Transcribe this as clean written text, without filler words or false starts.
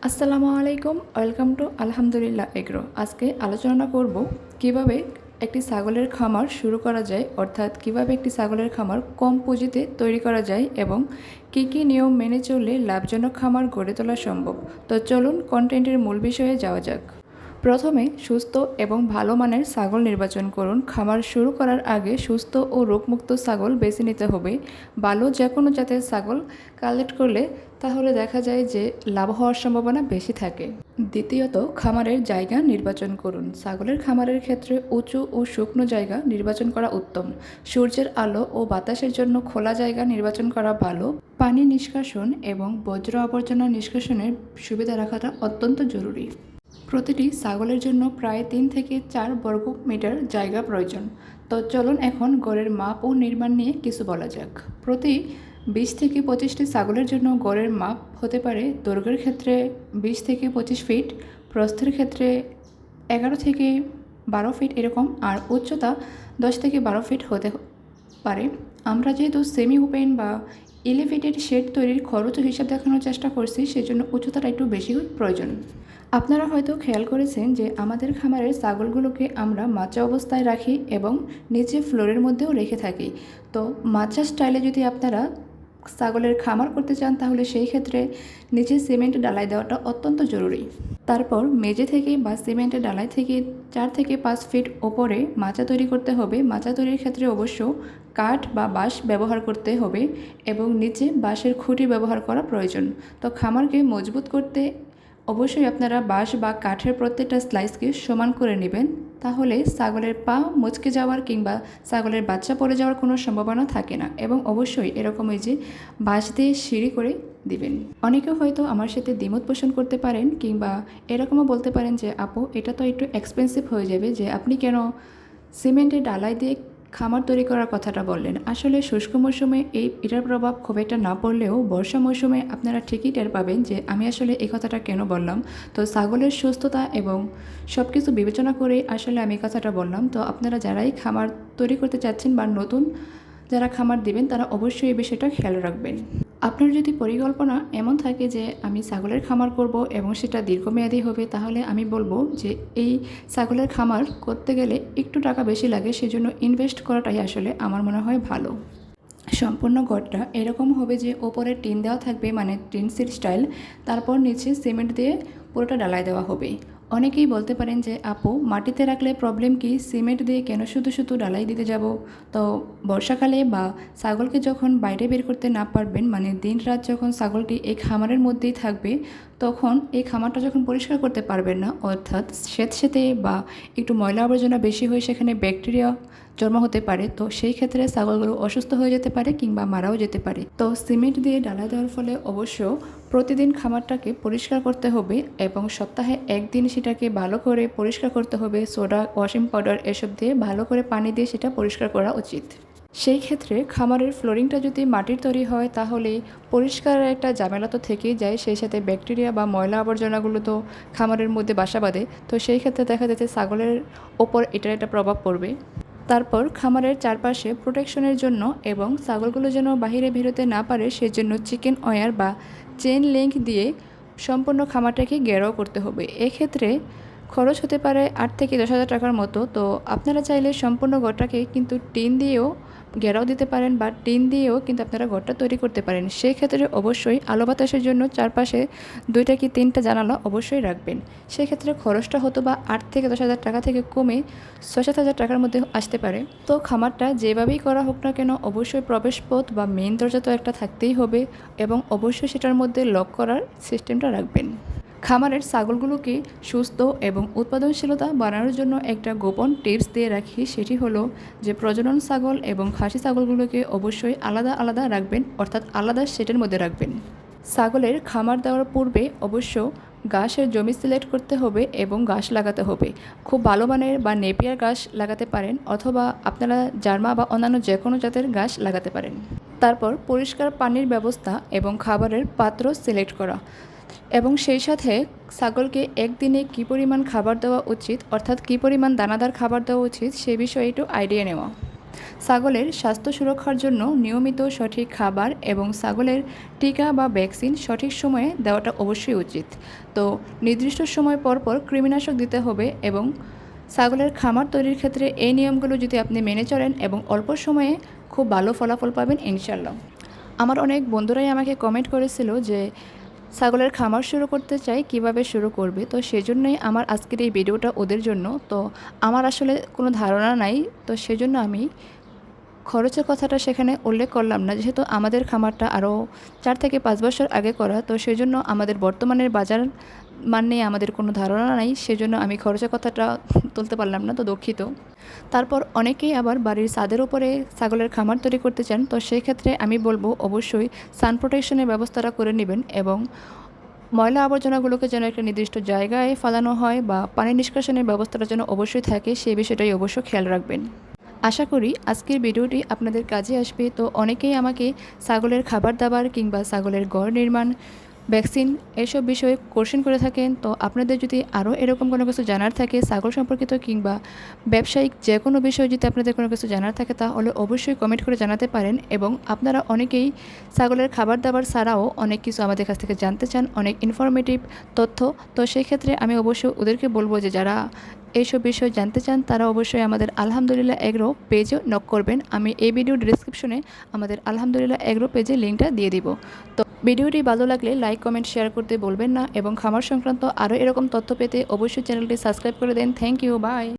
আসসালামু আলাইকুম, welcome to আলহামদুলিল্লাহ এগ্রো। আজকে আলোচনা করব কিভাবে একটি ছাগলের খামার শুরু করা যায়, অর্থাৎ কিভাবে একটি ছাগলের খামার কম পুঁজিতে তৈরি করা যায় এবং কি কি নিয়ম মেনে চললে লাভজনক খামার গড়ে তোলা সম্ভব। তো চলুন কন্টেন্টের মূল বিষয়ে যাওয়া যাক। প্রথমে সুস্থ এবং ভালো মানের ছাগল নির্বাচন করুন। খামার শুরু করার আগে সুস্থ ও রোগমুক্ত ছাগল বেছে নিতে হবে। ভালো যে কোনো জাতের ছাগল কালেক্ট করলে তাহলে দেখা যায় যে লাভ হওয়ার সম্ভাবনা বেশি থাকে। দ্বিতীয়ত, খামারের জায়গা নির্বাচন করুন। ছাগলের খামারের ক্ষেত্রে উঁচু ও শুকনো জায়গা নির্বাচন করা উত্তম। সূর্যের আলো ও বাতাসের জন্য খোলা জায়গা নির্বাচন করা ভালো। পানি নিষ্কাশন এবং বজ্র আবর্জনা নিষ্কাশনের সুবিধা রাখাটা অত্যন্ত জরুরি। প্রতিটি ছাগলের জন্য প্রায় 3 থেকে 4 বর্গ মিটার জায়গা প্রয়োজন। তো চলুন এখন গড়ের মাপ ও নির্মাণ নিয়ে কিছু বলা যাক। প্রতি 20 থেকে 25টি ছাগলের জন্য গড়ের মাপ হতে পারে দৈর্ঘ্যের ক্ষেত্রে 20 থেকে 25 ফিট, প্রস্থের ক্ষেত্রে 11 থেকে 12 ফিট এরকম, আর উচ্চতা 10 থেকে 12 ফিট হতে পারে। আমরা যেহেতু সেমি ওপেন বা এলিভেটেড শেড তৈরির খরচ হিসাব দেখানোর চেষ্টা করছি, সেজন্য উচ্চতাটা একটু বেশি প্রয়োজন। আপনারা হয়তো খেয়াল করেছেন যে আমাদের খামারের ছাগলগুলোকে আমরা মাচা অবস্থায় রাখি এবং নিচে ফ্লোরের মধ্যেও রেখে থাকি। তো মাচা স্টাইলে যদি আপনারা ছাগলের খামার করতে চান তাহলে সেই ক্ষেত্রে নিচে সিমেন্ট ডালাই দেওয়াটা অত্যন্ত জরুরি। তারপর মেঝে থেকে বা সিমেন্টের ডালাই থেকে 4 থেকে 5 ফিট ওপরে মাচা তৈরি করতে হবে। মাচা তৈরির ক্ষেত্রে অবশ্য কাঠ বা বাঁশ ব্যবহার করতে হবে এবং নিচে বাঁশের খুঁটি ব্যবহার করা প্রয়োজন। তো খামারকে মজবুত করতে অবশ্যই আপনারা বাঁশ বা কাঠের প্রত্যেকটা স্লাইসকে সমান করে নেবেন, তাহলে ছাগলের পা মচকে যাওয়ার কিংবা ছাগলের বাচ্চা পড়ে যাওয়ার কোনো সম্ভাবনা থাকে না। এবং অবশ্যই এরকম এই যে বাঁশ দিয়ে সিঁড়ি করে দিবেন। অনেকে হয়তো আমার সাথে দ্বিমত পোষণ করতে পারেন কিংবা এরকমও বলতে পারেন যে আপু, এটা তো একটু এক্সপেন্সিভ হয়ে যাবে, যে আপনি কেন সিমেন্টের ডালাই দিয়ে খামার তৈরি করার কথাটা বললেন। আসলে শুষ্ক মৌসুমে এটার প্রভাব খুব একটা না পড়লেও বর্ষা মৌসুমে আপনারা ঠিকই টের পাবেন যে আমি আসলে এই কথাটা কেন বললাম। তো ছাগলের সুস্থতা এবং সব কিছু বিবেচনা করে আসলে আমি এই কথাটা বললাম। তো আপনারা যারাই খামার তৈরি করতে চাচ্ছেন বা নতুন যারা খামার দিবেন তারা অবশ্যই এই বিষয়টা খেয়াল রাখবেন। আপনার যদি পরিকল্পনা এমন থাকে যে আমি ছাগলের খামার করব এবং সেটা দীর্ঘমেয়াদী হবে, তাহলে আমি বলবো যে এই ছাগলের খামার করতে গেলে একটু টাকা বেশি লাগে, সেজন্য ইনভেস্ট করাটাই আসলে আমার মনে হয় ভালো। সম্পূর্ণ ঘরটা এরকম হবে যে ওপরে টিন দেওয়া থাকবে, মানে টিন সিট স্টাইল, তারপর নিচে সিমেন্ট দিয়ে পুরোটা ডালাই দেওয়া হবে। অনেকেই বলতে পারেন যে আপু, মাটিতে রাখলে প্রবলেম কি, সিমেন্ট দিয়ে কেন শুধু শুধু ডালাই দিতে যাব। তো বর্ষাকালে বা ছাগলকে যখন বাইরে বের করতে না পারবেন, মানে দিন রাত যখন ছাগলটি এই খামারের মধ্যেই থাকবে, তখন এই খামারটা যখন পরিষ্কার করতে পারবেন না, অর্থাৎ স্যাঁতসেঁতে বা একটু ময়লা আবর্জনা বেশি হয়ে সেখানে ব্যাকটেরিয়া জন্ম হতে পারে, তো সেই ক্ষেত্রে ছাগলগুলো অসুস্থ হয়ে যেতে পারে কিংবা মারাও যেতে পারে। তো সিমেন্ট দিয়ে ডালা দেওয়ার ফলে অবশ্য প্রতিদিন খামারটাকে পরিষ্কার করতে হবে এবং সপ্তাহে একদিন সেটাকে ভালো করে পরিষ্কার করতে হবে। সোডা, ওয়াশিং পাউডার এসব দিয়ে ভালো করে পানি দিয়ে সেটা পরিষ্কার করা উচিত। সেই ক্ষেত্রে খামারের ফ্লোরিংটা যদি মাটির তৈরি হয় তাহলে পরিষ্কারের একটা ঝামেলা তো থেকেই যায়, সেই সাথে ব্যাকটেরিয়া বা ময়লা আবর্জনাগুলো তো খামারের মধ্যে বাসা বাঁধে। তো সেই ক্ষেত্রে দেখা যাচ্ছে ছাগলের ওপর এটার একটা প্রভাব পড়বে। তারপর খামারের চারপাশে প্রোটেকশনের জন্য এবং ছাগলগুলো যেন বাহিরে বেরোতে না পারে সেজন্য চিকেন ওয়্যার বা চেন লিঙ্ক দিয়ে সম্পূর্ণ খামারটাকে ঘেরাও করতে হবে। এক্ষেত্রে খরচ হতে পারে 8 থেকে 10,000 টাকার মতো। তো আপনারা চাইলে সম্পূর্ণ ঘরটাকে কিন্তু টিন দিয়েও ঘেরাও দিতে পারেন বা টিন দিয়েও কিন্তু আপনারা ঘরটা তৈরি করতে পারেন। সেই ক্ষেত্রে অবশ্যই আলো বাতাসের জন্য চারপাশে 2টা কি 3টা জানালা অবশ্যই রাখবেন। সেক্ষেত্রে খরচটা হতো বা 8 থেকে 10,000 টাকা থেকে কমে 6-7,000 টাকার মধ্যে আসতে পারে। তো খামারটা যেভাবেই করা হোক না কেন, অবশ্যই প্রবেশপথ বা মেইন দরজা তো একটা থাকতেই হবে এবং অবশ্যই সেটার মধ্যে লক করার সিস্টেমটা রাখবেন। খামারের ছাগলগুলোকে সুস্থ এবং উৎপাদনশীলতা বাড়ানোর জন্য একটা গোপন টিপস দিয়ে রাখি, সেটি হলো যে প্রজনন ছাগল এবং খাসি ছাগলগুলোকে অবশ্যই আলাদা আলাদা রাখবেন, অর্থাৎ আলাদা সেটের মধ্যে রাখবেন। ছাগলের খামার দেওয়ার পূর্বে অবশ্য ঘাসের জমি সিলেক্ট করতে হবে এবং ঘাস লাগাতে হবে। খুব ভালো মানের বা নেপিয়ার ঘাস লাগাতে পারেন, অথবা আপনারা জার্মা বা অন্যান্য যে কোনো জাতের ঘাস লাগাতে পারেন। তারপর পরিষ্কার পানির ব্যবস্থা এবং খাবারের পাত্র সিলেক্ট করা এবং সেই সাথে ছাগলকে একদিনে কী পরিমাণ খাবার দেওয়া উচিত, অর্থাৎ কী পরিমাণ দানাদার খাবার দেওয়া উচিত সে বিষয়ে একটু আইডিয়া নেওয়া। ছাগলের স্বাস্থ্য সুরক্ষার জন্য নিয়মিত সঠিক খাবার এবং ছাগলের টিকা বা ভ্যাকসিন সঠিক সময়ে দেওয়াটা অবশ্যই উচিত। তো নির্দিষ্ট সময় পর পর কৃমিনাশক দিতে হবে এবং ছাগলের খামার তৈরির ক্ষেত্রে এই নিয়মগুলো যদি আপনি মেনে চলেন এবং অল্প সময়ে খুব ভালো ফলাফল পাবেন ইনশাল্লাহ। আমার অনেক বন্ধুরাই আমাকে কমেন্ট করেছিল যে ছাগলের খামার শুরু করতে চাই, কিভাবে শুরু করবে। তো সেজন্যই আমার আজকের এই ভিডিওটা ওদের জন্য। তো আমার আসলে কোনো ধারণা নাই, তো সেজন্য আমি খরচের কথাটা সেখানে উল্লেখ করলাম না, যেহেতু আমাদের খামারটা আরও 4 থেকে 5 বছর আগে করা। তো সেজন্য আমাদের বর্তমানের বাজার মান নিয়ে আমাদের কোনো ধারণা নাই, সেজন্য আমি খরচের কথাটা তুলতে পারলাম না, তো দুঃখিত। তারপর অনেকেই আবার বাড়ির ছাদের উপরে ছাগলের খামার তৈরি করতে চান। তো সেই ক্ষেত্রে আমি বলবো অবশ্যই সান প্রোটেকশনের ব্যবস্থাটা করে নেবেন এবং ময়লা আবর্জনাগুলোকে যেন একটা নির্দিষ্ট জায়গায় ফালানো হয় বা পানি নিষ্কাশনের ব্যবস্থাটা যেন অবশ্যই থাকে, সেই বিষয়টাই অবশ্য খেয়াল রাখবেন। আশা করি আজকের ভিডিওটি আপনাদের কাজে আসবে। তো অনেকেই আমাকে ছাগলের খাবার দাবার কিংবা ছাগলের ঘর নির্মাণ, ভ্যাকসিন এসব বিষয়ে কোশ্চেন করে থাকেন। তো আপনাদের যদি আরও এরকম কোনো কিছু জানার থাকে ছাগল সম্পর্কিত কিংবা ব্যবসায়িক যে কোনো বিষয়ে যদি আপনাদের কোনো কিছু জানার থাকে তাহলে অবশ্যই কমেন্ট করে জানাতে পারেন। এবং আপনারা অনেকেই ছাগলের খাবার দাবার ছাড়াও অনেক কিছু আমাদের কাছ থেকে জানতে চান, অনেক ইনফরমেটিভ তথ্য। তো সেই ক্ষেত্রে আমি অবশ্যই ওদেরকে বলবো যে যারা এইসব বিষয় জানতে চান তারা অবশ্যই আমাদের আলহামদুলিল্লাহ এগ্রো পেজে নক করবেন। আমি এই ভিডিও ডিসক্রিপশনে আমাদের আলহামদুলিল্লাহ এগ্রো পেজে লিঙ্কটা দিয়ে দিব। তো ভিডিওটি ভালো লাগলে লাইক কমেন্ট শেয়ার করতে বলবেন না এবং খামার সংক্রান্ত আরও এরকম তথ্য পেতে অবশ্যই চ্যানেলটি সাবস্ক্রাইব করে দেন। Thank you, by.